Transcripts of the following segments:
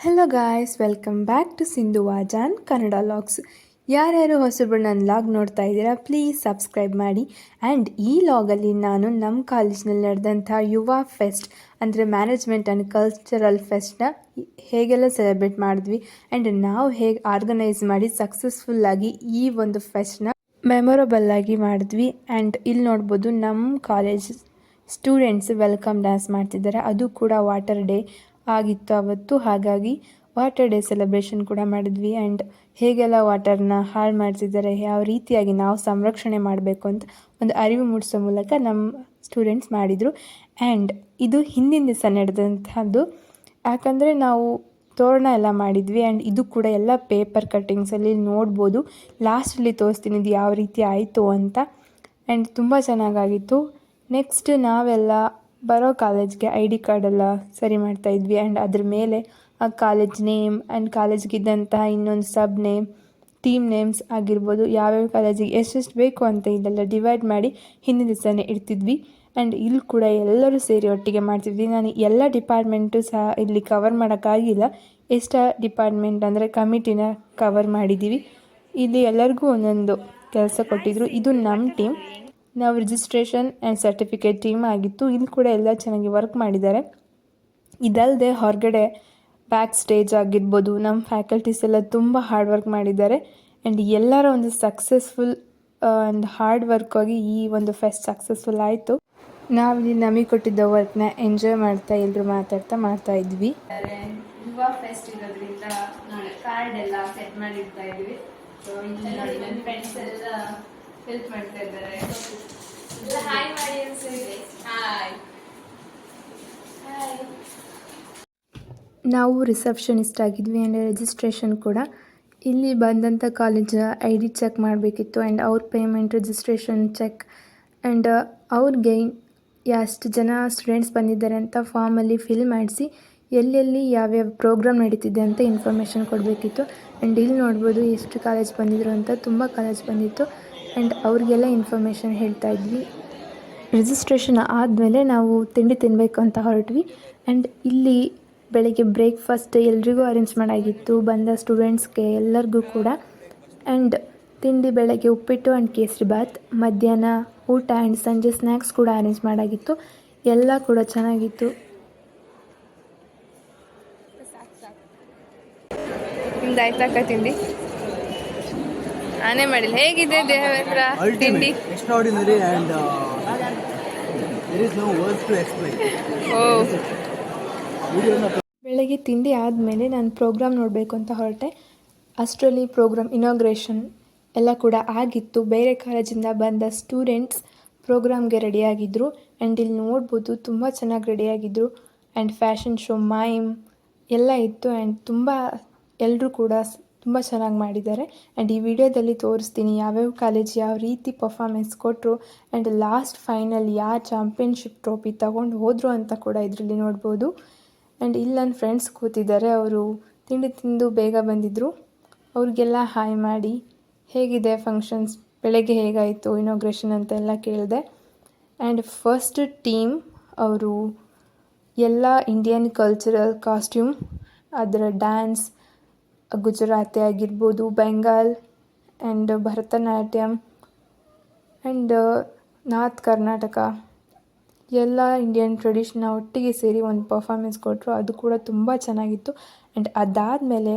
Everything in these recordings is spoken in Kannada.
Hello guys, welcome back to Sindhu ವಾಜಾನ್ ಕನ್ನಡ ಲಾಗ್ಸ್. ಯಾರ್ಯಾರು ಹೊಸಬ್ರು ನನ್ನ ಲಾಗ್ ನೋಡ್ತಾ ಇದ್ದೀರಾ, ಪ್ಲೀಸ್ ಸಬ್ಸ್ಕ್ರೈಬ್ ಮಾಡಿ. ಆ್ಯಂಡ್ ಈ ಲಾಗಲ್ಲಿ ನಾನು ನಮ್ಮ ಕಾಲೇಜ್ನಲ್ಲಿ ನಡೆದಂಥ ಯುವ ಫೆಸ್ಟ್ ಅಂದರೆ ಮ್ಯಾನೇಜ್ಮೆಂಟ್ ಆ್ಯಂಡ್ ಕಲ್ಚರಲ್ ಫೆಸ್ಟ್ನ ಹೇಗೆಲ್ಲ ಸೆಲೆಬ್ರೇಟ್ ಮಾಡಿದ್ವಿ ಆ್ಯಂಡ್ ನಾವು ಹೇಗೆ ಆರ್ಗನೈಸ್ ಮಾಡಿ ಸಕ್ಸಸ್ಫುಲ್ಲಾಗಿ ಈ ಒಂದು ಫೆಸ್ಟ್ನ ಮೆಮೊರಬಲ್ ಆಗಿ ಮಾಡಿದ್ವಿ. ಆ್ಯಂಡ್ ಇಲ್ಲಿ ನೋಡ್ಬೋದು ನಮ್ಮ ಕಾಲೇಜ್ ಸ್ಟೂಡೆಂಟ್ಸ್ ವೆಲ್ಕಮ್ ಡ್ಯಾನ್ಸ್ ಮಾಡ್ತಿದ್ದಾರೆ. ಅದು ಕೂಡ ವಾಟರ್ ಡೇ ಆಗಿತ್ತು ಅವತ್ತು, ಹಾಗಾಗಿ ವಾಟರ್ ಡೇ ಸೆಲೆಬ್ರೇಷನ್ ಕೂಡ ಮಾಡಿದ್ವಿ. ಆ್ಯಂಡ್ ಹೇಗೆಲ್ಲ ವಾಟರ್ನ ಹಾಳು ಮಾಡ್ತಿದ್ದಾರೆ, ಯಾವ ರೀತಿಯಾಗಿ ನಾವು ಸಂರಕ್ಷಣೆ ಮಾಡಬೇಕು ಅಂತ ಒಂದು ಅರಿವು ಮೂಡಿಸೋ ಮೂಲಕ ನಮ್ಮ ಸ್ಟೂಡೆಂಟ್ಸ್ ಮಾಡಿದರು. ಆ್ಯಂಡ್ ಇದು ಹಿಂದಿನ ದಿವಸ ನಡೆದಂಥದ್ದು, ಯಾಕಂದರೆ ನಾವು ತೋರಣ ಎಲ್ಲ ಮಾಡಿದ್ವಿ. ಆ್ಯಂಡ್ ಇದು ಕೂಡ ಎಲ್ಲ ಪೇಪರ್ ಕಟ್ಟಿಂಗ್ಸಲ್ಲಿ ನೋಡ್ಬೋದು. ಲಾಸ್ಟಲ್ಲಿ ತೋರಿಸ್ತೀನಿ ಇದು ಯಾವ ರೀತಿ ಆಯಿತು ಅಂತ. ಆ್ಯಂಡ್ ತುಂಬ ಚೆನ್ನಾಗಾಗಿತ್ತು. ನೆಕ್ಸ್ಟ್ ನಾವೆಲ್ಲ ಬರೋ ಕಾಲೇಜ್ಗೆ ID ಕಾರ್ಡೆಲ್ಲ ಸರಿ ಮಾಡ್ತಾಯಿದ್ವಿ. ಆ್ಯಂಡ್ ಅದ್ರ ಮೇಲೆ ಆ ಕಾಲೇಜ್ ನೇಮ್ ಆ್ಯಂಡ್ ಕಾಲೇಜ್ಗಿದ್ದಂತಹ ಇನ್ನೊಂದು ಸಬ್ ನೇಮ್, ಟೀಮ್ ನೇಮ್ಸ್ ಆಗಿರ್ಬೋದು, ಯಾವ್ಯಾವ ಕಾಲೇಜಿಗೆ ಎಷ್ಟೆಷ್ಟು ಬೇಕು ಅಂತ ಇದೆಲ್ಲ ಡಿವೈಡ್ ಮಾಡಿ ಹಿಂದಿನ ದಿವಸನೇ ಇಡ್ತಿದ್ವಿ. ಆ್ಯಂಡ್ ಇಲ್ಲಿ ಕೂಡ ಎಲ್ಲರೂ ಸೇರಿ ಒಟ್ಟಿಗೆ ಮಾಡ್ತಿದ್ವಿ. ನಾನು ಎಲ್ಲ ಡಿಪಾರ್ಟ್ಮೆಂಟು ಸಹ ಇಲ್ಲಿ ಕವರ್ ಮಾಡೋಕ್ಕಾಗಿಲ್ಲ. ಎಷ್ಟು ಡಿಪಾರ್ಟ್ಮೆಂಟ್ ಅಂದರೆ ಕಮಿಟಿನ ಕವರ್ ಮಾಡಿದ್ದೀವಿ. ಇಲ್ಲಿ ಎಲ್ಲರಿಗೂ ಒಂದೊಂದು ಕೆಲಸ ಕೊಟ್ಟಿದ್ದರು. ಇದು ನಮ್ಮ ಟೀಮ್, ನಾವು ರಿಜಿಸ್ಟ್ರೇಷನ್ ಆ್ಯಂಡ್ ಸರ್ಟಿಫಿಕೇಟ್ ಟೀಮ್ ಆಗಿತ್ತು. ಇಲ್ಲಿ ಕೂಡ ಎಲ್ಲ ಚೆನ್ನಾಗಿ ವರ್ಕ್ ಮಾಡಿದ್ದಾರೆ. ಇದಲ್ಲದೆ ಹೊರಗಡೆ ಬ್ಯಾಕ್ ಸ್ಟೇಜ್ ಆಗಿರ್ಬೋದು, ನಮ್ಮ ಫ್ಯಾಕಲ್ಟೀಸ್ ಎಲ್ಲ ತುಂಬ ಹಾರ್ಡ್ ವರ್ಕ್ ಮಾಡಿದ್ದಾರೆ. ಆ್ಯಂಡ್ ಎಲ್ಲರ ಒಂದು ಸಕ್ಸಸ್ಫುಲ್ ಆ್ಯಂಡ್ ಹಾರ್ಡ್ ವರ್ಕಾಗಿ ಈ ಒಂದು ಫೆಸ್ಟ್ ಸಕ್ಸಸ್ಫುಲ್ ಆಯಿತು. ನಾವಿಲ್ಲಿ ನಮಗೆ ಕೊಟ್ಟಿದ್ದ ವರ್ಕ್ನ ಎಂಜಾಯ್ ಮಾಡ್ತಾ ಎಲ್ಲರೂ ಮಾಡ್ತಾ ಇದ್ವಿ. ಯುವ ಫೆಸ್ಟ್ ಇರೋದ್ರಿಂದ ಕಾರ್ಡ್ ಎಲ್ಲ ಸೆಟ್ ಮಾಡಿರ್ತಾ ಇದ್ವಿ. ಸೊ ಇಲ್ಲಿ ನೋಡಿ ನನ್ನ ಫ್ರೆಂಡ್ಸ್ ಎಲ್ಲ ಹೆಲ್ಪ್ ಮಾಡ್ತಾ ಇದ್ದಾರೆ. ಹಾಯ್ ಮಾಡಿ ಅನ್ಸಿದೆ. ಹಾಯ್. ನಾವು ರಿಸೆಪ್ಷನಿಸ್ಟ್ ಆಗಿದ್ವಿ ಆ್ಯಂಡ್ ರಿಜಿಸ್ಟ್ರೇಷನ್ ಕೂಡ. ಇಲ್ಲಿ ಬಂದಂಥ ಕಾಲೇಜ್ ID ಚೆಕ್ ಮಾಡಬೇಕಿತ್ತು. ಆ್ಯಂಡ್ ಅವ್ರ ಪೇಮೆಂಟ್, ರಿಜಿಸ್ಟ್ರೇಷನ್ ಚೆಕ್ ಆ್ಯಂಡ್ ಅವ್ರಿಗೆ ಎಷ್ಟು ಜನ ಸ್ಟೂಡೆಂಟ್ಸ್ ಬಂದಿದ್ದಾರೆ ಅಂತ ಫಾರ್ಮಲ್ಲಿ ಫಿಲ್ ಮಾಡಿಸಿ ಎಲ್ಲೆಲ್ಲಿ ಯಾವ್ಯಾವ ಪ್ರೋಗ್ರಾಮ್ ನಡೀತಿದೆ ಅಂತ ಇನ್ಫಾರ್ಮೇಷನ್ ಕೊಡಬೇಕಿತ್ತು. ಆ್ಯಂಡ್ ಇಲ್ಲಿ ನೋಡ್ಬೋದು ಎಷ್ಟು ಕಾಲೇಜ್ ಬಂದಿದ್ರು ಅಂತ. ತುಂಬ ಕಾಲೇಜ್ ಬಂದಿತ್ತು. ಆ್ಯಂಡ್ ಅವ್ರಿಗೆಲ್ಲ ಇನ್ಫಾರ್ಮೇಷನ್ ಹೇಳ್ತಾ ಇದ್ವಿ. ರಿಜಿಸ್ಟ್ರೇಷನ್ ಆದಮೇಲೆ ನಾವು ತಿಂಡಿ ತಿನ್ನಬೇಕು ಅಂತ ಹೊರಟ್ವಿ. ಆ್ಯಂಡ್ ಇಲ್ಲಿ ಬೆಳಗ್ಗೆ ಬ್ರೇಕ್ಫಾಸ್ಟ್ ಎಲ್ರಿಗೂ ಅರೇಂಜ್ ಮಾಡಾಗಿತ್ತು, ಬಂದ ಸ್ಟೂಡೆಂಟ್ಸ್ಗೆ ಎಲ್ಲರಿಗೂ ಕೂಡ. ಆ್ಯಂಡ್ ತಿಂಡಿ ಬೆಳಗ್ಗೆ ಉಪ್ಪಿಟ್ಟು ಆ್ಯಂಡ್ ಕೇಸರಿ ಬಾತ್, ಮಧ್ಯಾಹ್ನ ಊಟ ಆ್ಯಂಡ್ ಸಂಜೆ ಸ್ನ್ಯಾಕ್ಸ್ ಕೂಡ ಅರೇಂಜ್ ಮಾಡಾಗಿತ್ತು. ಎಲ್ಲ ಕೂಡ ಚೆನ್ನಾಗಿತ್ತು. ನಿಮ್ದು ಆಯ್ತಾಕ ತಿಂಡಿ? ನಾನೇ ಮಾಡಿಲ್ಲ. ಹೇಗಿದೆ ದೇವೇಂದ್ರ ತಿಂಡಿ? Extraordinary and there is no words to explain. ಬೆಳಗ್ಗೆ ತಿಂಡಿ ಆದಮೇಲೆ ನಾನು ಪ್ರೋಗ್ರಾಮ್ ನೋಡಬೇಕು ಅಂತ ಹೊರಟೆ. ಅಷ್ಟರಲ್ಲಿ ಪ್ರೋಗ್ರಾಮ್ ಇನಾಗ್ರೇಷನ್ ಎಲ್ಲ ಕೂಡ ಆಗಿತ್ತು. ಬೇರೆ ಕಾಲೇಜಿಂದ ಬಂದ ಸ್ಟೂಡೆಂಟ್ಸ್ ಪ್ರೋಗ್ರಾಮ್ಗೆ ರೆಡಿಯಾಗಿದ್ದರು. ಆ್ಯಂಡ್ ಇಲ್ಲಿ ನೋಡ್ಬೋದು ತುಂಬ ಚೆನ್ನಾಗಿ ರೆಡಿಯಾಗಿದ್ದರು. ಆ್ಯಂಡ್ ಫ್ಯಾಷನ್ ಶೋ, ಮೈಮ್ ಎಲ್ಲ ಇತ್ತು. ಆ್ಯಂಡ್ ತುಂಬ ಎಲ್ಲರೂ ಕೂಡ ತುಂಬ ಚೆನ್ನಾಗಿ ಮಾಡಿದ್ದಾರೆ. ಆ್ಯಂಡ್ ಈ ವಿಡಿಯೋದಲ್ಲಿ ತೋರಿಸ್ತೀನಿ ಯಾವ್ಯಾವ ಕಾಲೇಜ್ ಯಾವ ರೀತಿ ಪರ್ಫಾರ್ಮೆನ್ಸ್ ಕೊಟ್ಟರು ಆ್ಯಂಡ್ ಲಾಸ್ಟ್ ಫೈನಲ್ ಯಾರು ಚಾಂಪಿಯನ್ಶಿಪ್ ಟ್ರೋಫಿ ತಗೊಂಡು ಹೋದರು ಅಂತ ಕೂಡ ಇದರಲ್ಲಿ ನೋಡ್ಬೋದು. ಆ್ಯಂಡ್ ಇಲ್ಲಿ ನನ್ನ ಫ್ರೆಂಡ್ಸ್ ಕೂತಿದ್ದಾರೆ. ಅವರು ತಿಂಡಿ ತಿಂದು ಬೇಗ ಬಂದಿದ್ದರು. ಅವ್ರಿಗೆಲ್ಲ ಹಾಯ್ ಮಾಡಿ ಹೇಗಿದೆ ಫಂಕ್ಷನ್ಸ್, ಬೆಳಗ್ಗೆ ಹೇಗಾಯಿತು ಇನಾಗ್ರೇಷನ್ ಅಂತೆಲ್ಲ ಕೇಳಿದೆ. ಆ್ಯಂಡ್ ಫಸ್ಟ್ ಟೀಮ್ ಅವರು ಎಲ್ಲ ಇಂಡಿಯನ್ ಕಲ್ಚರಲ್ ಕಾಸ್ಟ್ಯೂಮ್, ಅದರ ಡ್ಯಾನ್ಸ್, ಗುಜರಾತಿ ಆಗಿರ್ಬೋದು, Bengal and Bharatanatyam and north Karnataka ಎಲ್ಲ ಇಂಡಿಯನ್ ಟ್ರೆಡಿಷನ್ನ ಒಟ್ಟಿಗೆ ಸೇರಿ ಒಂದು ಪರ್ಫಾರ್ಮೆನ್ಸ್ ಕೊಟ್ಟರು. ಅದು ಕೂಡ ತುಂಬ ಚೆನ್ನಾಗಿತ್ತು. ಆ್ಯಂಡ್ ಅದಾದಮೇಲೆ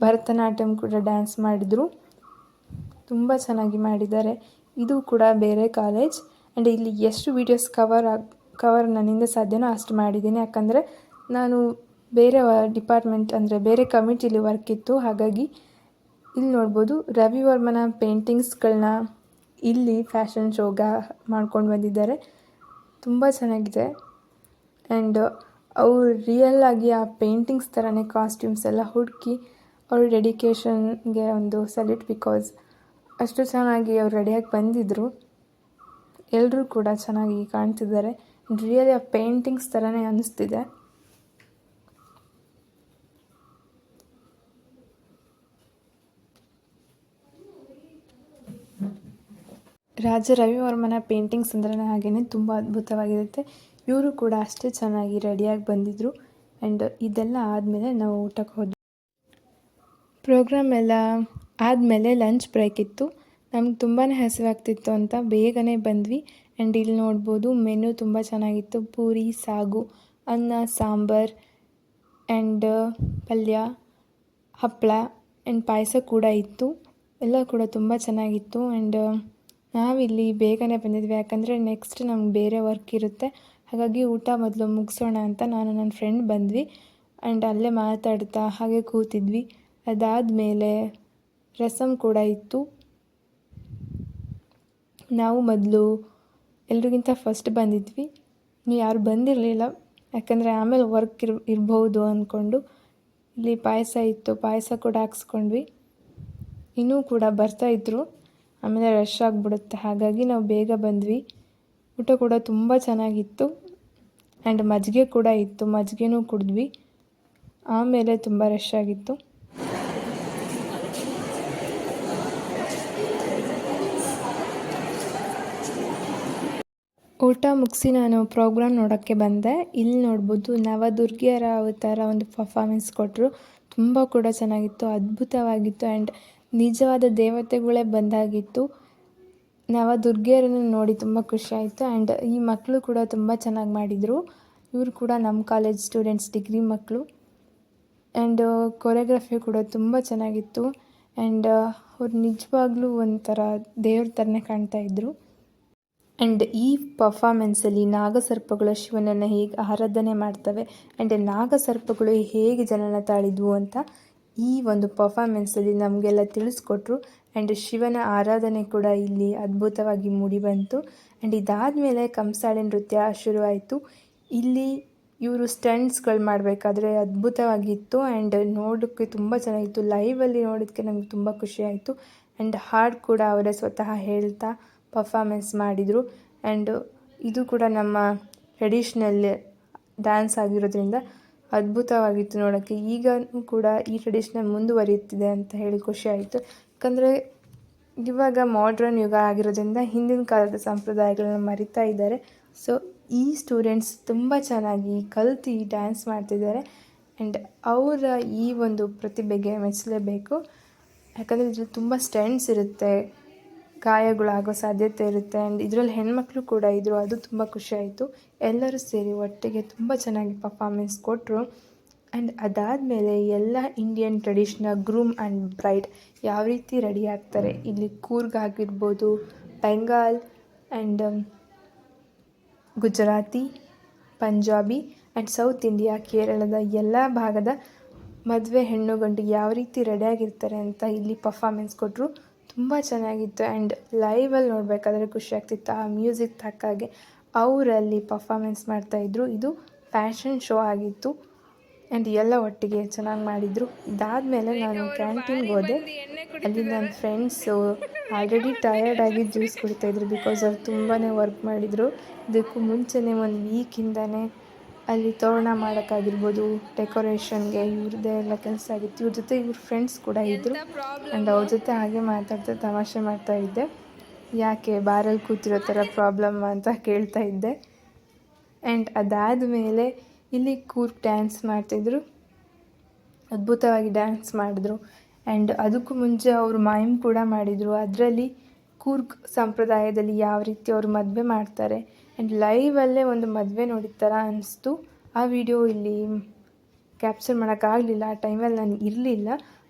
ಭರತನಾಟ್ಯಂ ಕೂಡ ಡ್ಯಾನ್ಸ್ ಮಾಡಿದರು. ತುಂಬ ಚೆನ್ನಾಗಿ ಮಾಡಿದ್ದಾರೆ. ಇದು ಕೂಡ ಬೇರೆ ಕಾಲೇಜ್. ಆ್ಯಂಡ್ ಇಲ್ಲಿ ಎಷ್ಟು ವೀಡಿಯೋಸ್ ಕವರ್ ನನ್ನಿಂದ ಸಾಧ್ಯನೋ ಅಷ್ಟು ಮಾಡಿದ್ದೀನಿ. ಯಾಕಂದರೆ ನಾನು ಬೇರೆ ಡಿಪಾರ್ಟ್ಮೆಂಟ್ ಅಂದರೆ ಬೇರೆ ಕಮಿಟಿಲಿ ವರ್ಕ್ ಇತ್ತು. ಹಾಗಾಗಿ ಇಲ್ಲಿ ನೋಡ್ಬೋದು ರವಿವರ್ಮನ ಪೇಂಟಿಂಗ್ಸ್ಗಳನ್ನ ಇಲ್ಲಿ ಫ್ಯಾಷನ್ ಶೋಗ ಮಾಡ್ಕೊಂಡು ಬಂದಿದ್ದಾರೆ. ತುಂಬ ಚೆನ್ನಾಗಿದೆ. ಆ್ಯಂಡ್ ಅವರು ರಿಯಲ್ ಆಗಿ ಆ ಪೇಂಟಿಂಗ್ಸ್ ಥರನೇ ಕಾಸ್ಟ್ಯೂಮ್ಸ್ ಎಲ್ಲ ಹುಡುಕಿ ಅವ್ರ ಡೆಡಿಕೇಶನ್ಗೆ ಒಂದು ಸಲ್ಯೂಟ್. ಬಿಕಾಸ್ ಅಷ್ಟು ಚೆನ್ನಾಗಿ ಅವ್ರು ರೆಡಿಯಾಗಿ ಬಂದಿದ್ದರು. ಎಲ್ಲರೂ ಕೂಡ ಚೆನ್ನಾಗಿ ಕಾಣ್ತಿದ್ದಾರೆ. ರಿಯಲಿ ಆ ಪೇಂಟಿಂಗ್ಸ್ ಥರನೇ ಅನ್ನಿಸ್ತಿದೆ. ರಾಜ ರವಿವರ್ಮನ ಪೇಂಟಿಂಗ್ಸ್ ಅಂದ್ರೆ ಹಾಗೆಯೇ ತುಂಬ ಅದ್ಭುತವಾಗಿರುತ್ತೆ. ಇವರು ಕೂಡ ಅಷ್ಟೇ ಚೆನ್ನಾಗಿ ರೆಡಿಯಾಗಿ ಬಂದಿದ್ದರು. ಆ್ಯಂಡ್ ಇದೆಲ್ಲ ಆದಮೇಲೆ ನಾವು ಊಟಕ್ಕೆ ಹೋದ್ವಿ. ಪ್ರೋಗ್ರಾಮ್ ಎಲ್ಲ ಆದಮೇಲೆ ಲಂಚ್ ಬ್ರೇಕ್ ಇತ್ತು. ನಮ್ಗೆ ತುಂಬಾ ಹಸಿವಾಗ್ತಿತ್ತು ಅಂತ ಬೇಗನೆ ಬಂದ್ವಿ. ಆ್ಯಂಡ್ ಇಲ್ಲಿ ನೋಡ್ಬೋದು ಮೆನು ತುಂಬ ಚೆನ್ನಾಗಿತ್ತು. ಪೂರಿ, ಸಾಗು, ಅನ್ನ, ಸಾಂಬಾರ್ ಆ್ಯಂಡ್ ಪಲ್ಯ, ಹಪ್ಪಳ ಆ್ಯಂಡ್ ಪಾಯಸ ಕೂಡ ಇತ್ತು. ಎಲ್ಲ ಕೂಡ ತುಂಬ ಚೆನ್ನಾಗಿತ್ತು. ಆ್ಯಂಡ್ ನಾವಿಲ್ಲಿ ಬೇಗನೆ ಬಂದಿದ್ವಿ, ಯಾಕಂದರೆ ನೆಕ್ಸ್ಟ್ ನಮ್ಗೆ ಬೇರೆ ವರ್ಕ್ ಇರುತ್ತೆ. ಹಾಗಾಗಿ ಊಟ ಮೊದಲು ಮುಗಿಸೋಣ ಅಂತ ನಾನು ನನ್ನ ಫ್ರೆಂಡ್ ಬಂದ್ವಿ. ಆ್ಯಂಡ್ ಅಲ್ಲೇ ಮಾತಾಡ್ತಾ ಹಾಗೆ ಕೂತಿದ್ವಿ. ಅದಾದಮೇಲೆ ರಸಮ್ ಕೂಡ ಇತ್ತು. ನಾವು ಮೊದಲು ಎಲ್ರಿಗಿಂತ ಫಸ್ಟ್ ಬಂದಿದ್ವಿ. ನೀವು ಯಾರು ಬಂದಿರಲಿಲ್ಲ, ಯಾಕಂದರೆ ಆಮೇಲೆ ವರ್ಕ್ ಇರ್ಬೋದು ಅಂದ್ಕೊಂಡು. ಇಲ್ಲಿ ಪಾಯಸ ಇತ್ತು, ಪಾಯಸ ಕೂಡ ಹಾಕ್ಸ್ಕೊಂಡ್ವಿ. ಇನ್ನೂ ಕೂಡ ಬರ್ತಾಯಿದ್ರು, ಆಮೇಲೆ ರಶ್ ಆಗಿಬಿಡುತ್ತೆ, ಹಾಗಾಗಿ ನಾವು ಬೇಗ ಬಂದ್ವಿ. ಊಟ ಕೂಡ ತುಂಬ ಚೆನ್ನಾಗಿತ್ತು. ಆ್ಯಂಡ್ ಮಜ್ಜಿಗೆ ಕೂಡ ಇತ್ತು, ಮಜ್ಜಿಗೆನೂ ಕುಡಿದ್ವಿ. ಆಮೇಲೆ ತುಂಬ ರಶ್ ಆಗಿತ್ತು. ಊಟ ಮುಗಿಸಿ ನಾನು ಪ್ರೋಗ್ರಾಮ್ ನೋಡೋಕ್ಕೆ ಬಂದೆ. ಇಲ್ಲಿ ನೋಡ್ಬೋದು ನವದುರ್ಗಿಯರ ಅವತಾರ ಒಂದು ಪರ್ಫಾಮೆನ್ಸ್ ಕೊಟ್ಟರು. ತುಂಬ ಕೂಡ ಚೆನ್ನಾಗಿತ್ತು, ಅದ್ಭುತವಾಗಿತ್ತು. ಆ್ಯಂಡ್ ನಿಜವಾದ ದೇವತೆಗಳೇ ಬಂದಾಗಿತ್ತು. ನವದುರ್ಗಿಯರನ್ನು ನೋಡಿ ತುಂಬ ಖುಷಿಯಾಯಿತು. ಆ್ಯಂಡ್ ಈ ಮಕ್ಕಳು ಕೂಡ ತುಂಬ ಚೆನ್ನಾಗಿ ಮಾಡಿದರು. ಇವರು ಕೂಡ ನಮ್ಮ ಕಾಲೇಜ್ ಸ್ಟೂಡೆಂಟ್ಸ್, ಡಿಗ್ರಿ ಮಕ್ಕಳು. ಆ್ಯಂಡ್ ಕೊರಿಯೋಗ್ರಫಿ ಕೂಡ ತುಂಬ ಚೆನ್ನಾಗಿತ್ತು. ಆ್ಯಂಡ್ ಅವ್ರು ನಿಜವಾಗ್ಲೂ ಒಂಥರ ದೇವ್ರ ಥರನೇ ಕಾಣ್ತಾಯಿದ್ರು. ಆ್ಯಂಡ್ ಈ ಪರ್ಫಾಮೆನ್ಸಲ್ಲಿ ನಾಗಸರ್ಪಗಳು ಶಿವನನ್ನು ಹೇಗೆ ಆರಾಧನೆ ಮಾಡ್ತವೆ ಆ್ಯಂಡ್ ನಾಗಸರ್ಪಗಳು ಹೇಗೆ ಜನನ ತಾಳಿದ್ವು ಅಂತ ಈ ಒಂದು ಪರ್ಫಾಮೆನ್ಸಲ್ಲಿ ನಮಗೆಲ್ಲ ತಿಳಿಸ್ಕೊಟ್ರು. ಆ್ಯಂಡ್ ಶಿವನ ಆರಾಧನೆ ಕೂಡ ಇಲ್ಲಿ ಅದ್ಭುತವಾಗಿ ಮೂಡಿಬಂತು. ಆ್ಯಂಡ್ ಇದಾದಮೇಲೆ ಕಂಸಾಳೆ ನೃತ್ಯ ಶುರುವಾಯಿತು. ಇಲ್ಲಿ ಇವರು ಸ್ಟಂಟ್ಸ್ಗಳು ಮಾಡಬೇಕಾದ್ರೆ ಅದ್ಭುತವಾಗಿತ್ತು. ಆ್ಯಂಡ್ ನೋಡೋಕ್ಕೆ ತುಂಬ ಚೆನ್ನಾಗಿತ್ತು. ಲೈವಲ್ಲಿ ನೋಡೋದಕ್ಕೆ ನಮಗೆ ತುಂಬ ಖುಷಿಯಾಯಿತು. ಆ್ಯಂಡ್ ಹಾಡು ಕೂಡ ಅವರೇ ಸ್ವತಃ ಹೇಳ್ತಾ ಪರ್ಫಾಮೆನ್ಸ್ ಮಾಡಿದರು. ಆ್ಯಂಡ್ ಇದು ಕೂಡ ನಮ್ಮ ಟ್ರೆಡಿಷ್ನಲ್ ಡ್ಯಾನ್ಸ್ ಆಗಿರೋದ್ರಿಂದ ಅದ್ಭುತವಾಗಿತ್ತು ನೋಡೋಕ್ಕೆ. ಈಗಲೂ ಕೂಡ ಈ ಟ್ರೆಡಿಷ್ನಲ್ ಮುಂದುವರಿಯುತ್ತಿದೆ ಅಂತ ಹೇಳಿ ಖುಷಿಯಾಯಿತು. ಯಾಕಂದರೆ ಇವಾಗ ಮಾಡ್ರನ್ ಯುಗ ಆಗಿರೋದ್ರಿಂದ ಹಿಂದಿನ ಕಾಲದ ಸಂಪ್ರದಾಯಗಳನ್ನ ಮರಿತಾ ಇದ್ದಾರೆ. ಸೊ ಈ ಸ್ಟೂಡೆಂಟ್ಸ್ ತುಂಬ ಚೆನ್ನಾಗಿ ಕಲಿತು ಡ್ಯಾನ್ಸ್ ಮಾಡ್ತಿದ್ದಾರೆ. ಆ್ಯಂಡ್ ಅವರ ಈ ಒಂದು ಪ್ರತಿಭೆಗೆ ಮೆಚ್ಚಲೇಬೇಕು. ಯಾಕಂದರೆ ಇದ್ರಲ್ಲಿ ತುಂಬ ಸ್ಟಂಟ್ಸ್ ಇರುತ್ತೆ, ಗಾಯಗಳಾಗೋ ಸಾಧ್ಯತೆ ಇರುತ್ತೆ. ಆ್ಯಂಡ್ ಇದರಲ್ಲಿ ಹೆಣ್ಮಕ್ಳು ಕೂಡ ಇದ್ದರು, ಅದು ತುಂಬ ಖುಷಿಯಾಯಿತು. ಎಲ್ಲರೂ ಸೇರಿ ಒಟ್ಟಿಗೆ ತುಂಬ ಚೆನ್ನಾಗಿ ಪರ್ಫಾಮೆನ್ಸ್ ಕೊಟ್ಟರು. ಆ್ಯಂಡ್ ಅದಾದಮೇಲೆ ಎಲ್ಲ Indian traditional groom and bride ಯಾವ ರೀತಿ ರೆಡಿ ಆಗ್ತಾರೆ, ಇಲ್ಲಿ ಕೂರ್ಗ್ ಆಗಿರ್ಬೋದು, Bengal and Gujarati, Punjabi and south India, ಕೇರಳದ ಎಲ್ಲ ಭಾಗದ ಮದುವೆ ಹೆಣ್ಣು ಗಂಡು ಯಾವ ರೀತಿ ರೆಡಿಯಾಗಿರ್ತಾರೆ ಅಂತ ಇಲ್ಲಿ ಪರ್ಫಾಮೆನ್ಸ್ ಕೊಟ್ಟರು. ತುಂಬ ಚೆನ್ನಾಗಿತ್ತು. ಆ್ಯಂಡ್ ಲೈವಲ್ಲಿ ನೋಡಬೇಕಾದ್ರೆ ಖುಷಿಯಾಗ್ತಿತ್ತು. ಆ ಮ್ಯೂಸಿಕ್ ತಕ್ಕಾಗೆ ಅವರಲ್ಲಿ ಪರ್ಫಾಮೆನ್ಸ್ ಮಾಡ್ತಾಯಿದ್ರು. ಇದು ಫ್ಯಾಷನ್ ಶೋ ಆಗಿತ್ತು. ಆ್ಯಂಡ್ ಎಲ್ಲ ಒಟ್ಟಿಗೆ ಚೆನ್ನಾಗಿ ಮಾಡಿದರು. ಇದಾದಮೇಲೆ ನಾನು ಕ್ಯಾಂಟೀನ್ಗೆ ಹೋದೆ. ಅಲ್ಲಿ ನನ್ನ ಫ್ರೆಂಡ್ಸು ಆಲ್ರೆಡಿ ಟಯರ್ಡಾಗಿ ಜ್ಯೂಸ್ ಕುಡಿತಾಯಿದ್ರು, ಬಿಕಾಸ್ ಅವ್ರು ತುಂಬಾ ವರ್ಕ್ ಮಾಡಿದರು. ಇದಕ್ಕೂ ಮುಂಚೆನೇ ಒಂದು ವೀಕಿಂದನೇ ಅಲ್ಲಿ ತೋರಣ ಮಾಡೋಕ್ಕಾಗಿರ್ಬೋದು, ಡೆಕೋರೇಷನ್ಗೆ ಇವ್ರದ್ದೇ ಎಲ್ಲ ಕೆಲಸ ಆಗಿತ್ತು. ಇವ್ರ ಜೊತೆ ಇವ್ರ ಫ್ರೆಂಡ್ಸ್ ಕೂಡ ಇದ್ದರು. ಆ್ಯಂಡ್ ಅವ್ರ ಜೊತೆ ಹಾಗೆ ಮಾತಾಡ್ತಾ ತಮಾಷೆ ಮಾಡ್ತಾಯಿದ್ದೆ. ಯಾಕೆ ಬಾರಲ್ಲಿ ಕೂತಿರೋ ಥರ ಪ್ರಾಬ್ಲಮ್ ಅಂತ ಕೇಳ್ತಾ ಇದ್ದೆ. ಆ್ಯಂಡ್ ಅದಾದಮೇಲೆ ಇಲ್ಲಿ ಕೂರ್ಗ್ ಡ್ಯಾನ್ಸ್ ಮಾಡ್ತಿದ್ರು, ಅದ್ಭುತವಾಗಿ ಡ್ಯಾನ್ಸ್ ಮಾಡಿದ್ರು. ಆ್ಯಂಡ್ ಅದಕ್ಕೂ ಮುಂಚೆ ಅವರು ಮೈಮ್ ಕೂಡ ಮಾಡಿದರು. ಅದರಲ್ಲಿ ಕೂರ್ಗ್ ಸಂಪ್ರದಾಯದಲ್ಲಿ ಯಾವ ರೀತಿ ಅವರು ಮದುವೆ ಮಾಡ್ತಾರೆ ಆ್ಯಂಡ್ ಲೈವಲ್ಲೇ ಒಂದು ಮದುವೆ ನೋಡಿದ ಥರ ಅನಿಸ್ತು. ಆ ವಿಡಿಯೋ ಇಲ್ಲಿ ಕ್ಯಾಪ್ಚರ್ ಮಾಡೋಕ್ಕಾಗಲಿಲ್ಲ, ಆ ಟೈಮಲ್ಲಿ ನಾನು ಇರಲಿಲ್ಲ,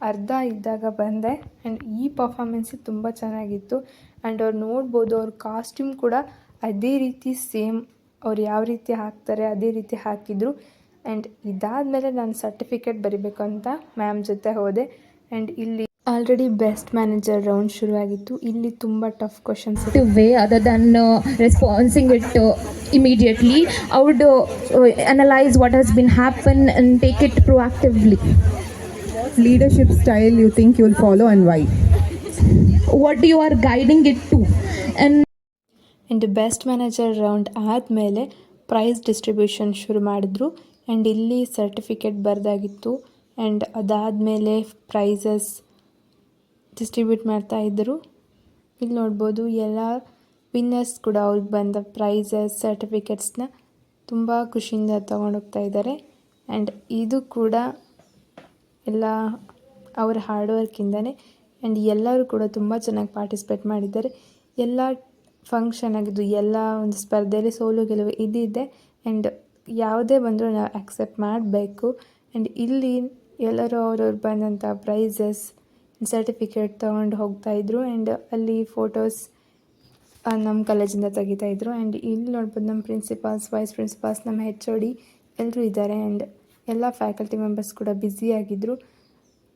ಅರ್ಧ ಇದ್ದಾಗ ಬಂದೆ. ಆ್ಯಂಡ್ ಈ ಪರ್ಫಾಮೆನ್ಸು ತುಂಬ ಚೆನ್ನಾಗಿತ್ತು. ಆ್ಯಂಡ್ ಅವ್ರು ನೋಡ್ಬೋದು, ಅವ್ರ ಕಾಸ್ಟ್ಯೂಮ್ ಕೂಡ ಅದೇ ರೀತಿ ಸೇಮ್ ಅವ್ರು ಯಾವ ರೀತಿ ಹಾಕ್ತಾರೆ ಅದೇ ರೀತಿ ಹಾಕಿದರು. ಆ್ಯಂಡ್ ಇದಾದಮೇಲೆ ನಾನು ಸರ್ಟಿಫಿಕೇಟ್ ಬರಿಬೇಕು ಅಂತ ಮ್ಯಾಮ್ ಜೊತೆ ಹೋದೆ. ಆ್ಯಂಡ್ ಇಲ್ಲಿ ಆಲ್ರೆಡಿ ಬೆಸ್ಟ್ ಮ್ಯಾನೇಜರ್ ರೌಂಡ್ ಶುರುವಾಗಿತ್ತು. ಇಲ್ಲಿ ತುಂಬ tough questions way other than responding it immediately. I would analyze what has been happened and take it proactively. Leadership style you think you will follow and why? What you are guiding it to. And best manager round ಆದಮೇಲೆ ಪ್ರೈಸ್ ಡಿಸ್ಟ್ರಿಬ್ಯೂಷನ್ ಶುರು ಮಾಡಿದ್ರು. ಆ್ಯಂಡ್ ಇಲ್ಲಿ ಸರ್ಟಿಫಿಕೇಟ್ ಬರೆದಾಗಿತ್ತು. ಆ್ಯಂಡ್ ಅದಾದಮೇಲೆ ಪ್ರೈಸಸ್ ಡಿಸ್ಟ್ರಿಬ್ಯೂಟ್ ಮಾಡ್ತಾಯಿದ್ದರು. ಇಲ್ಲಿ ನೋಡ್ಬೋದು ಎಲ್ಲ ವಿನ್ನರ್ಸ್ ಕೂಡ ಅವ್ರಿಗೆ ಬಂದ ಪ್ರೈಸಸ್ ಸರ್ಟಿಫಿಕೇಟ್ಸ್ನ ತುಂಬ ಖುಷಿಯಿಂದ ತೊಗೊಂಡೋಗ್ತಾ ಇದ್ದಾರೆ. ಆ್ಯಂಡ್ ಇದು ಕೂಡ ಎಲ್ಲ ಅವರ ಹಾರ್ಡ್ ವರ್ಕಿಂದನೇ. ಆ್ಯಂಡ್ ಎಲ್ಲರೂ ಕೂಡ ತುಂಬ ಚೆನ್ನಾಗಿ ಪಾರ್ಟಿಸಿಪೇಟ್ ಮಾಡಿದ್ದಾರೆ. ಎಲ್ಲ ಫಂಕ್ಷನ್ ಆಗಿದ್ದು, ಎಲ್ಲ ಒಂದು ಸ್ಪರ್ಧೆಯಲ್ಲಿ ಸೋಲು ಗೆಲುವು ಇದ್ದಿದ್ದೆ. ಆ್ಯಂಡ್ ಯಾವುದೇ ಬಂದರೂ ನಾವು ಆಕ್ಸೆಪ್ಟ್ ಮಾಡಬೇಕು. ಆ್ಯಂಡ್ ಇಲ್ಲಿ ಎಲ್ಲರೂ ಅವ್ರವ್ರು ಬಂದಂಥ ಪ್ರೈಸಸ್, ಸರ್ಟಿಫಿಕೇಟ್ ತೊಗೊಂಡು ಹೋಗ್ತಾಯಿದ್ರು. ಆ್ಯಂಡ್ ಅಲ್ಲಿ ಫೋಟೋಸ್ ನಮ್ಮ ಕಾಲೇಜಿಂದ ತೆಗಿತಾಯಿದ್ರು. ಆ್ಯಂಡ್ ಇಲ್ಲಿ ನೋಡ್ಬೋದು ನಮ್ಮ ಪ್ರಿನ್ಸಿಪಾಲ್ಸ್, ವೈಸ್ ಪ್ರಿನ್ಸಿಪಾಲ್ಸ್, ನಮ್ಮ HOD ಎಲ್ಲರೂ ಇದ್ದಾರೆ. ಆ್ಯಂಡ್ ಎಲ್ಲ ಫ್ಯಾಕಲ್ಟಿ ಮೆಂಬರ್ಸ್ ಕೂಡ ಬ್ಯುಸಿಯಾಗಿದ್ದರು.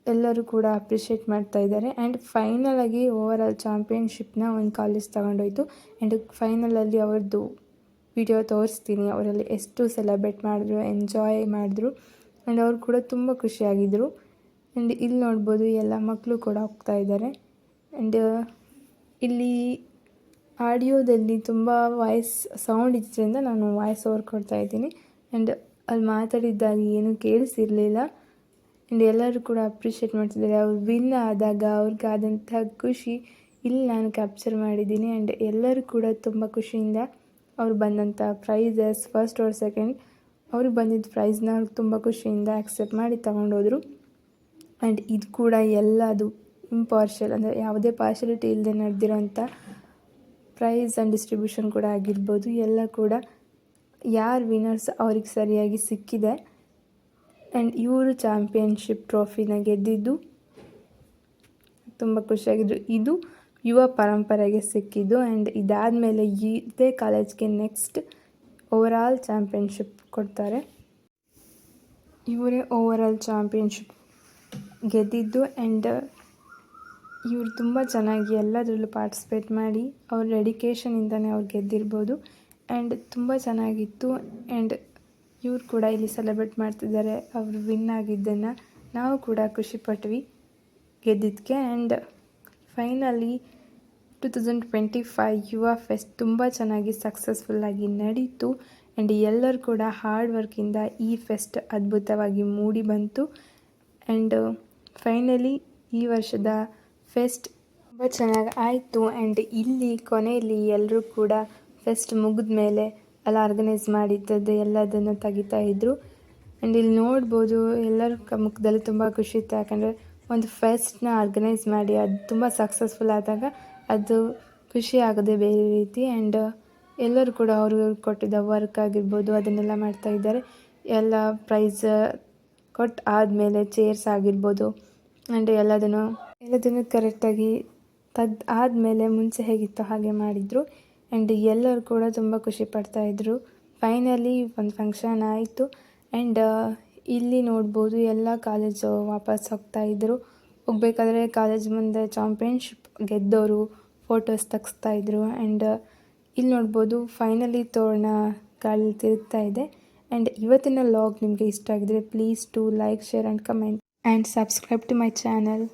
ಎಲ್ಲರೂ ಕೂಡ ಅಪ್ರಿಷಿಯೇಟ್ ಮಾಡ್ತಾಯಿದ್ದಾರೆ. ಆ್ಯಂಡ್ ಫೈನಲಾಗಿ ಓವರಾಲ್ ಚಾಂಪಿಯನ್ಶಿಪ್ನ ಒಂದು ಕಾಲೇಜ್ ತಗೊಂಡೋಯ್ತು. ಆ್ಯಂಡ್ ಫೈನಲಲ್ಲಿ ಅವ್ರದ್ದು ವಿಡಿಯೋ ತೋರಿಸ್ತೀನಿ, ಅವರಲ್ಲಿ ಎಷ್ಟು ಸೆಲೆಬ್ರೇಟ್ ಮಾಡಿದ್ರು, ಎಂಜಾಯ್ ಮಾಡಿದ್ರು. ಆ್ಯಂಡ್ ಅವ್ರು ಕೂಡ ತುಂಬ ಖುಷಿಯಾಗಿದ್ದರು. ಆ್ಯಂಡ್ ಇಲ್ಲಿ ನೋಡ್ಬೋದು ಎಲ್ಲ ಮಕ್ಕಳು ಕೂಡ ಹೋಗ್ತಾ ಇದ್ದಾರೆ. ಆ್ಯಂಡ್ ಇಲ್ಲಿ ಆಡಿಯೋದಲ್ಲಿ ತುಂಬ ವಾಯ್ಸ್ ಸೌಂಡ್ ಇದ್ದರಿಂದ ನಾನು ವಾಯ್ಸ್ ಓವರ್ ಕೊಡ್ತಾ ಇದ್ದೀನಿ. ಆ್ಯಂಡ್ ಅಲ್ಲಿ ಮಾತಾಡಿದ್ದಾಗ ಏನೂ ಕೇಳಿಸಿರಲಿಲ್ಲ. ಆ್ಯಂಡ್ ಎಲ್ಲರೂ ಕೂಡ ಅಪ್ರಿಷಿಯೇಟ್ ಮಾಡ್ತಿದ್ದಾರೆ. ಅವ್ರು ವಿನ್ ಆದಾಗ ಅವ್ರಿಗಾದಂಥ ಖುಷಿ ಇಲ್ಲಿ ನಾನು ಕ್ಯಾಪ್ಚರ್ ಮಾಡಿದ್ದೀನಿ. ಆ್ಯಂಡ್ ಎಲ್ಲರೂ ಕೂಡ ತುಂಬ ಖುಷಿಯಿಂದ ಅವ್ರು ಬಂದಂಥ ಪ್ರೈಸಸ್, ಫಸ್ಟ್ ಆರ್ ಸೆಕೆಂಡ್ ಅವ್ರಿಗೆ ಬಂದಿದ್ದ ಪ್ರೈಸ್ನ ಅವ್ರಿಗೆ ತುಂಬ ಖುಷಿಯಿಂದ ಆಕ್ಸೆಪ್ಟ್ ಮಾಡಿ ತಗೊಂಡೋದ್ರು. ಆ್ಯಂಡ್ ಇದು ಕೂಡ ಎಲ್ಲದು ಇಂಪಾರ್ಷಿಯಲ್, ಅಂದರೆ ಯಾವುದೇ ಪಾರ್ಶಿಯಾಲಿಟಿ ಇಲ್ಲದೆ ನಡೆದಿರೋಂಥ ಪ್ರೈಸ್ ಆ್ಯಂಡ್ ಡಿಸ್ಟ್ರಿಬ್ಯೂಷನ್ ಕೂಡ ಆಗಿರ್ಬೋದು. ಎಲ್ಲ ಕೂಡ ಯಾರು ವಿನ್ನರ್ಸ್ ಅವ್ರಿಗೆ ಸರಿಯಾಗಿ ಸಿಕ್ಕಿದೆ. ಆ್ಯಂಡ್ ಇವರು ಚಾಂಪಿಯನ್ಶಿಪ್ ಟ್ರೋಫಿನ ಗೆದ್ದಿದ್ದು ತುಂಬ ಖುಷಿಯಾಗಿದ್ದರು. ಇದು ಯುವ ಪರಂಪರೆಗೆ ಸಿಕ್ಕಿದ್ದು. ಆ್ಯಂಡ್ ಇದಾದಮೇಲೆ ಇದೇ ಕಾಲೇಜ್ಗೆ ನೆಕ್ಸ್ಟ್ ಓವರಾಲ್ ಚಾಂಪಿಯನ್ಶಿಪ್ ಕೊಡ್ತಾರೆ. ಇವರೇ ಓವರಾಲ್ ಚಾಂಪಿಯನ್ಶಿಪ್ ಗೆದ್ದಿದ್ದು. ಆ್ಯಂಡ್ ಇವರು ತುಂಬ ಚೆನ್ನಾಗಿ ಎಲ್ಲದರಲ್ಲೂ ಪಾರ್ಟಿಸಿಪೇಟ್ ಮಾಡಿ ಅವ್ರ ಡೆಡಿಕೇಶನಿಂದನೇ ಅವ್ರು ಗೆದ್ದಿರ್ಬೋದು. ಆ್ಯಂಡ್ ತುಂಬ ಚೆನ್ನಾಗಿತ್ತು. ಆ್ಯಂಡ್ ಇವ್ರು ಕೂಡ ಇಲ್ಲಿ ಸೆಲೆಬ್ರೇಟ್ ಮಾಡ್ತಿದ್ದಾರೆ ಅವರು ವಿನ್ ಆಗಿದ್ದನ್ನು. ನಾವು ಕೂಡ ಖುಷಿಪಟ್ವಿ ಗೆದ್ದಿದ್ದಕ್ಕೆ. ಆ್ಯಂಡ್ ಫೈನಲಿ 2025 ಯುವ ಫೆಸ್ಟ್ ತುಂಬ ಚೆನ್ನಾಗಿ ಸಕ್ಸಸ್ಫುಲ್ಲಾಗಿ ನಡೀತು. ಆ್ಯಂಡ್ ಎಲ್ಲರೂ ಕೂಡ ಹಾರ್ಡ್ ವರ್ಕಿಂದ ಈ ಫೆಸ್ಟ್ ಅದ್ಭುತವಾಗಿ ಮೂಡಿ ಬಂತು. ಆ್ಯಂಡ್ ಫೈನಲಿ ಈ ವರ್ಷದ ಫೆಸ್ಟ್ ತುಂಬ ಚೆನ್ನಾಗಿ ಆಯಿತು. ಆ್ಯಂಡ್ ಇಲ್ಲಿ ಕೊನೆಯಲ್ಲಿ ಎಲ್ಲರೂ ಕೂಡ ಫೆಸ್ಟ್ ಮುಗಿದ ಮೇಲೆ ಎಲ್ಲ ಆರ್ಗನೈಸ್ ಮಾಡಿದ್ದದ್ದು ಎಲ್ಲದನ್ನು ತೆಗಿತಾ ಇದ್ದರು. ಆ್ಯಂಡ್ ಇಲ್ಲಿ ನೋಡ್ಬೋದು ಎಲ್ಲರ ಮುಖದಲ್ಲಿ ತುಂಬ ಖುಷಿ ಇತ್ತು. ಯಾಕಂದರೆ ಒಂದು ಫೆಸ್ಟ್ನ ಆರ್ಗನೈಸ್ ಮಾಡಿ ಅದು ತುಂಬ ಸಕ್ಸಸ್ಫುಲ್ ಆದಾಗ ಅದು ಖುಷಿ ಆಗೋದೇ ಬೇರೆ ರೀತಿ. ಆ್ಯಂಡ್ ಎಲ್ಲರೂ ಕೂಡ ಅವ್ರಿಗೆ ಕೊಟ್ಟಿದ್ದ ವರ್ಕ್ ಆಗಿರ್ಬೋದು ಅದನ್ನೆಲ್ಲ ಮಾಡ್ತಾಯಿದ್ದಾರೆ. ಎಲ್ಲ ಪ್ರೈಸ್ ಕೊಟ್ಟು ಆದಮೇಲೆ ಚೇರ್ಸ್ ಆಗಿರ್ಬೋದು ಆ್ಯಂಡ್ ಎಲ್ಲದನ್ನು ಕರೆಕ್ಟಾಗಿ ತೆಗ್ದು ಆದಮೇಲೆ ಮುಂಚೆ ಹೇಗಿತ್ತೋ ಹಾಗೆ ಮಾಡಿದರು. ಆ್ಯಂಡ್ ಎಲ್ಲರೂ ಕೂಡ ತುಂಬ ಖುಷಿ ಪಡ್ತಾಯಿದ್ರು. ಫೈನಲಿ ಒಂದು ಫಂಕ್ಷನ್ ಆಯಿತು. ಆ್ಯಂಡ್ ಇಲ್ಲಿ ನೋಡ್ಬೋದು ಎಲ್ಲ ಕಾಲೇಜು ವಾಪಸ್ ಹೋಗ್ತಾಯಿದ್ರು. ಹೋಗ್ಬೇಕಾದ್ರೆ ಕಾಲೇಜ್ ಮುಂದೆ ಚಾಂಪಿಯನ್ಶಿಪ್ ಗೆದ್ದವರು ಫೋಟೋಸ್ ತೆಗೆಸ್ತಾಯಿದ್ರು. ಆ್ಯಂಡ್ ಇಲ್ಲಿ ನೋಡ್ಬೋದು ಫೈನಲಿ ತೋರಣ ಗಾಳಿ ತಿರುಗ್ತಾ ಇದೆ. ಆ್ಯಂಡ್ ಇವತ್ತಿನ ವ್ಲಾಗ್ ನಿಮಗೆ ಇಷ್ಟ ಆಗಿದ್ರೆ please to like, share and comment and subscribe to my channel.